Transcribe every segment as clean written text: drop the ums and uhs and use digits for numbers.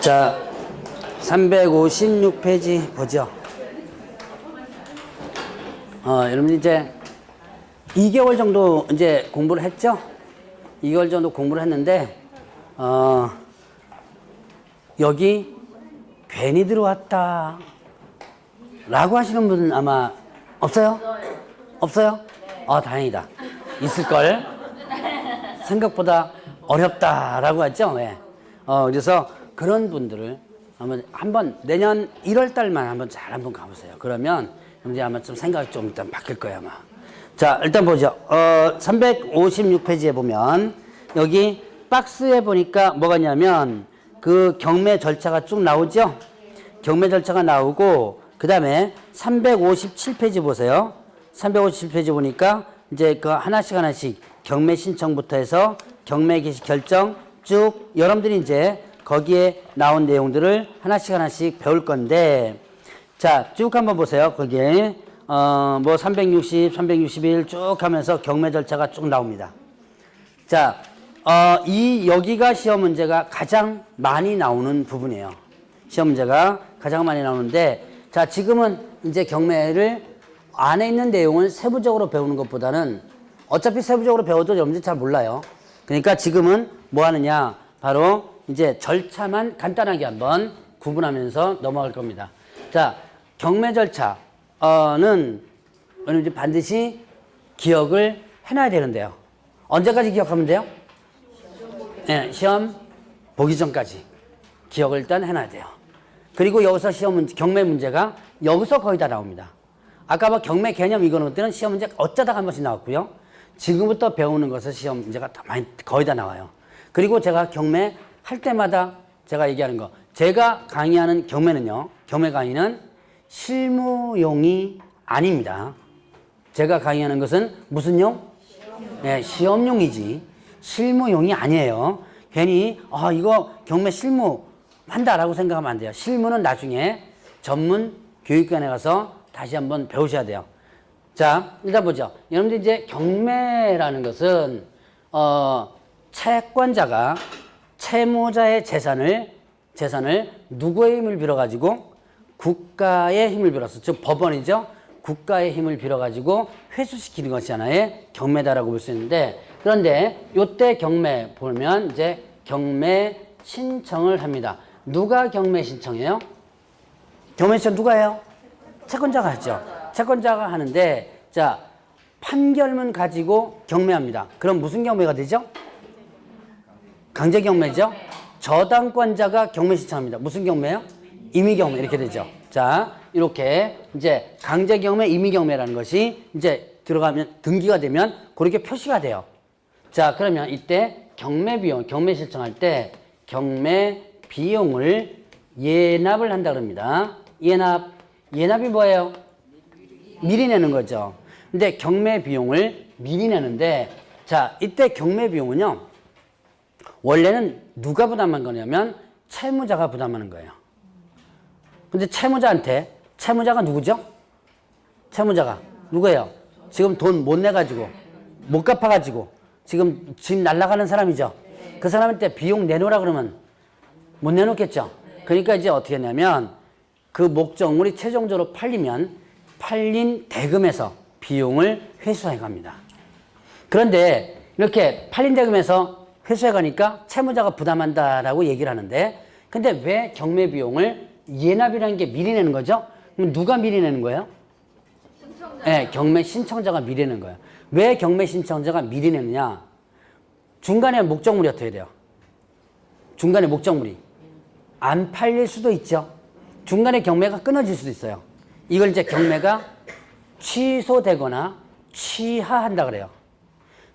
자, 356페이지 보죠. 여러분 이제 2개월 정도 이제 공부를 했죠? 2개월 정도 공부를 했는데, 여기 괜히 들어왔다. 라고 하시는 분 아마 없어요? 없어요? 다행이다. 있을걸? 생각보다 어렵다라고 했죠? 네. 그래서 그런 분들을 한번 내년 1월 달만 한번 잘 한번 가보세요. 그러면 이제 아마 좀 생각이 좀 일단 바뀔 거예요, 아마. 자, 일단 보죠. 356페이지에 보면 여기 박스에 보니까 뭐가 있냐면 그 경매 절차가 쭉 나오죠? 경매 절차가 나오고 그 다음에 357페이지 보세요. 357페이지 보니까 이제 그 하나씩 경매 신청부터 해서 경매 개시 결정 쭉 여러분들이 이제 거기에 나온 내용들을 하나씩 배울 건데, 자, 쭉 한번 보세요. 거기에 뭐 360, 361 쭉 하면서 경매 절차가 쭉 나옵니다. 자, 여기가 시험 문제가 가장 많이 나오는 부분이에요. 시험 문제가 가장 많이 나오는데, 자, 지금은 이제 경매를 안에 있는 내용을 세부적으로 배우는 것보다는 어차피 세부적으로 배워도 여러분들이 잘 몰라요. 그러니까 지금은 뭐 하느냐, 바로 이제 절차만 간단하게 한번 구분하면서 넘어갈 겁니다. 자, 경매 절차는 여러분들이 반드시 기억을 해놔야 되는데요. 언제까지 기억하면 돼요? 네, 시험 보기 전까지 기억을 일단 해놔야 돼요. 그리고 여기서 경매 문제가 여기서 거의 다 나옵니다. 아까 뭐 경매 개념 이거는 때는 시험 문제 어쩌다가 한 번씩 나왔고요. 지금부터 배우는 것은 시험 문제가 거의 다 나와요. 그리고 제가 경매 할 때마다 제가 얘기하는 거, 제가 강의하는 경매는요, 경매 강의는 실무용이 아닙니다. 제가 강의하는 것은 무슨 용? 네, 시험용이지 실무용이 아니에요. 괜히 이거 경매 실무 한다라고 생각하면 안 돼요. 실무는 나중에 전문 교육관에 가서 다시 한번 배우셔야 돼요. 자, 일단 보죠. 여러분들 이제 경매라는 것은 채권자가 채무자의 재산을 누구의 힘을 빌어가지고 국가의 힘을 빌어서, 즉 법원이죠. 국가의 힘을 빌어가지고 회수시키는 것이 하나의 경매다라고 볼 수 있는데, 그런데 요때 경매 보면 이제 경매 신청을 합니다. 누가 경매 신청해요? 경매 신청 누가 해요? 채권자가 하죠. 채권자가 하는데, 자, 판결문 가지고 경매합니다. 그럼 무슨 경매가 되죠? 강제 경매죠. 저당권자가 경매 신청합니다. 무슨 경매요? 임의 경매 이렇게 되죠. 자, 이렇게 이제 강제 경매, 임의 경매라는 것이 이제 들어가면 등기가 되면 그렇게 표시가 돼요. 자, 그러면 이때 경매 비용, 경매 신청할 때 경매 비용을 예납을 한다 그럽니다. 예납이 뭐예요? 미리 내는 거죠. 근데 경매 비용을 미리 내는데, 자, 이때 경매 비용은요, 원래는 누가 부담한 거냐면 채무자가 부담하는 거예요. 근데 채무자가 누구죠? 채무자가 누구예요? 지금 돈 못 내가지고, 못 갚아가지고, 지금 집 날라가는 사람이죠. 그 사람한테 비용 내놓으라 그러면 못 내놓겠죠. 그러니까 이제 어떻게 했냐면 그 목적물이 최종적으로 팔리면 팔린 대금에서 비용을 회수해 갑니다. 그런데 이렇게 팔린 대금에서 회수해 가니까 채무자가 부담한다라고 얘기를 하는데, 근데 왜 경매 비용을 예납이라는 게 미리 내는 거죠? 그럼 누가 미리 내는 거예요? 네, 경매 신청자가 미리 내는 거예요. 왜 경매 신청자가 미리 내느냐? 중간에 목적물이 어떻게 돼요? 중간에 목적물이 안 팔릴 수도 있죠. 중간에 경매가 끊어질 수도 있어요. 이걸 이제 경매가 취소되거나 취하한다 그래요.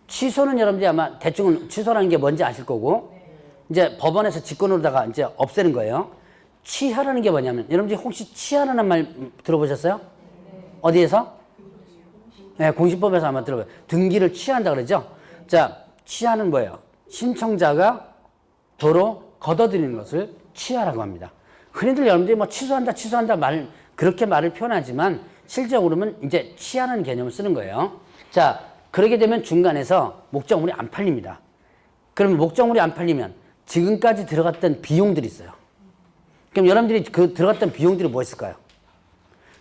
취소는 여러분들이 아마 대충은 취소라는 게 뭔지 아실 거고, 이제 법원에서 직권으로다가 이제 없애는 거예요. 취하라는 게 뭐냐면, 여러분들이 혹시 취하라는 말 들어보셨어요? 어디에서? 네, 공시법에서 아마 들어봐요. 등기를 취한다 그러죠? 자, 취하는 뭐예요? 신청자가 도로 걷어들이는 것을 취하라고 합니다. 흔히들 여러분들이 뭐 취소한다 그렇게 말을 표현하지만 실제로는 이제 취하는 개념을 쓰는 거예요. 자, 그러게 되면 중간에서 목적물이 안 팔립니다. 그러면 목적물이 안 팔리면 지금까지 들어갔던 비용들이 있어요. 그럼 여러분들이 그 들어갔던 비용들이 뭐 있을까요?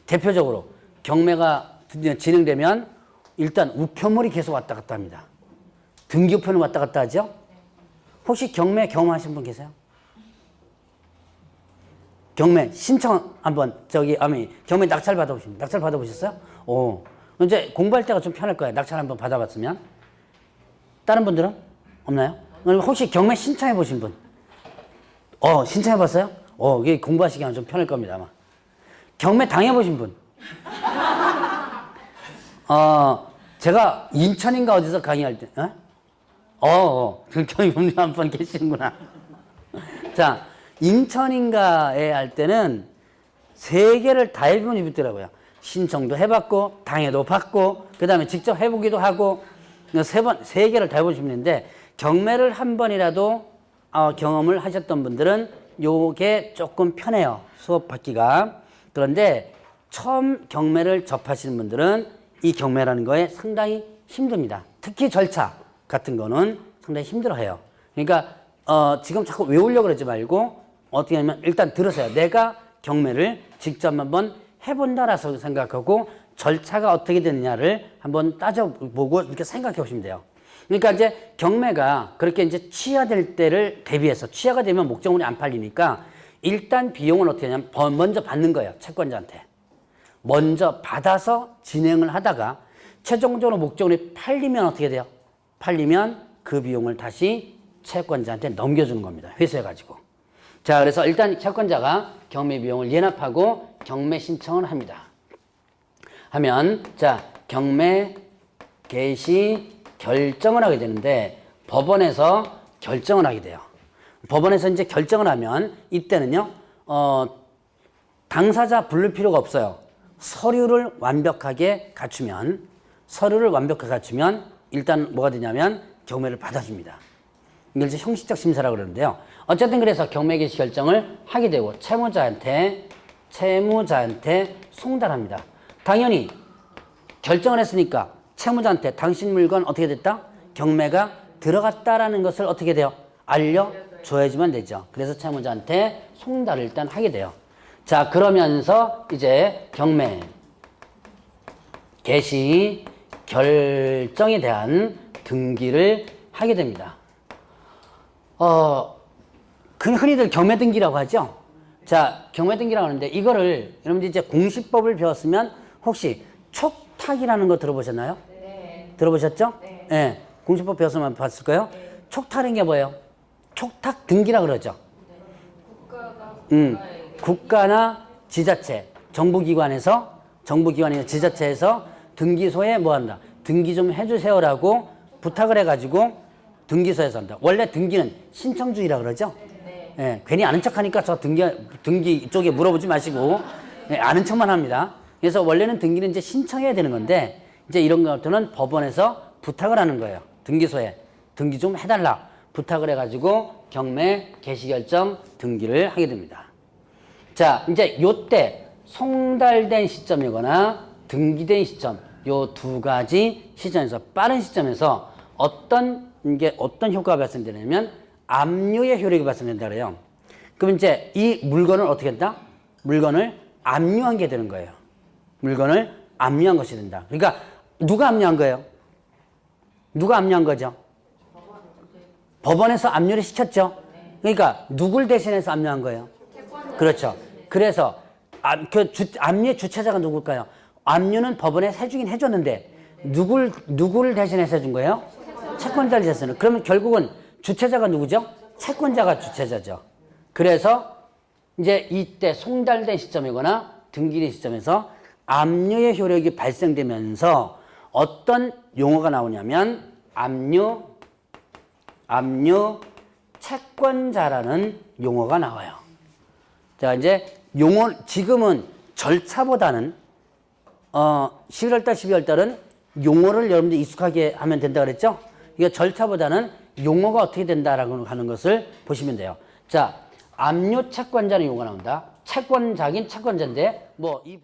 대표적으로 경매가 진행되면 일단 우편물이 계속 왔다 갔다 합니다. 등기 우편은 왔다 갔다 하죠? 혹시 경매 경험하신 분 계세요? 경매 신청 한번 경매 낙찰 받아보십니까? 낙찰 받아보셨어요? 오, 이제 공부할 때가 좀 편할 거예요. 낙찰 한번 받아봤으면. 다른 분들은 없나요? 혹시 경매 신청해 보신 분? 신청해 봤어요? 이게 공부하시기에는 좀 편할 겁니다, 아마. 경매 당해 보신 분? 제가 인천인가 어디서 강의할 때, 경매 한번 계시는구나. 자, 인천인가에 할 때는 3개를 다 해본 분이 있더라고요. 신청도 해봤고, 당해도 받고, 그 다음에 직접 해보기도 하고, 3개를 다 해보신 분인데, 경매를 한 번이라도 경험을 하셨던 분들은 요게 조금 편해요. 수업 받기가. 그런데 처음 경매를 접하시는 분들은 이 경매라는 거에 상당히 힘듭니다. 특히 절차 같은 거는 상당히 힘들어해요. 그러니까 지금 자꾸 외우려고 그러지 말고 어떻게 하면 일단 들으세요. 내가 경매를 직접 한번 해본다라서 생각하고 절차가 어떻게 되느냐를 한번 따져보고 이렇게 생각해 보시면 돼요. 그러니까 이제 경매가 그렇게 이제 취하될 때를 대비해서 취하가 되면 목적물이 안 팔리니까 일단 비용을 어떻게 하냐면 먼저 받는 거예요. 채권자한테. 먼저 받아서 진행을 하다가 최종적으로 목적물이 팔리면 어떻게 돼요? 팔리면 그 비용을 다시 채권자한테 넘겨주는 겁니다. 회수해가지고. 자, 그래서 일단 채권자가 경매 비용을 예납하고 경매 신청을 합니다. 하면 자, 경매 개시 결정을 하게 되는데 법원에서 결정을 하게 돼요. 법원에서 이제 결정을 하면 이때는요, 당사자 부를 필요가 없어요. 서류를 완벽하게 갖추면 일단 뭐가 되냐면 경매를 받아줍니다. 이걸 이제 형식적 심사라고 그러는데요. 어쨌든 그래서 경매 개시 결정을 하게 되고 채무자한테 송달합니다. 당연히 결정을 했으니까 채무자한테 당신 물건 어떻게 됐다? 경매가 들어갔다라는 것을 어떻게 돼요? 알려줘야지만 되죠. 그래서 채무자한테 송달을 일단 하게 돼요. 자, 그러면서 이제 경매 개시 결정에 대한 등기를 하게 됩니다. 흔히들 경매 등기라고 하죠. 자, 경매 등기라고 하는데 이거를 여러분들 이제 공시법을 배웠으면 혹시 촉탁이라는 거 들어보셨나요? 네. 들어보셨죠? 네. 네. 공시법 배웠으면 봤을 거예요. 네. 촉탁인 게 뭐예요? 촉탁 등기라고 그러죠. 네. 국가나 지자체, 정부기관이나 지자체에서 등기소에 뭐 한다? 등기 좀 해주세요라고 부탁을 해가지고 등기소에서 한다. 원래 등기는 신청주의라고 그러죠? 네. 예, 괜히 아는 척 하니까 저 등기 쪽에 물어보지 마시고, 아는 척만 합니다. 그래서 원래는 등기는 이제 신청해야 되는 건데, 이제 이런 것들은 법원에서 부탁을 하는 거예요. 등기소에 등기 좀 해달라. 부탁을 해가지고 경매 개시결정 등기를 하게 됩니다. 자, 이제 요때 송달된 시점이거나 등기된 시점, 요 2가지 시점에서 빠른 시점에서 어떤 효과가 발생되냐면 압류의 효력이 발생된다 그래요. 그럼 이제 이 물건을 어떻게 한다? 물건을 압류한 게 되는 거예요. 물건을 압류한 것이 된다. 그러니까 누가 압류한 거예요? 누가 압류한 거죠? 법원에서 압류를 시켰죠. 그러니까 누굴 대신해서 압류한 거예요? 그렇죠. 그래서 압류의 주체자가 누굴까요? 압류는 법원에 해주긴 해줬는데 누구를 대신해서 해준 거예요? 채권자를 대신해서. 그러면 결국은 주체자가 누구죠? 채권자가 주체자죠. 그래서 이제 이때 송달된 시점이거나 등기된 시점에서 압류의 효력이 발생되면서 어떤 용어가 나오냐면 압류 채권자라는 용어가 나와요. 자, 이제 지금은 절차보다는 11월달, 12월달은 용어를 여러분들 익숙하게 하면 된다 그랬죠? 이게 절차보다는 용어가 어떻게 된다라고 하는 것을 보시면 돼요. 자, 압류 채권자는 용어가 나온다. 채권자긴 채권자인데 이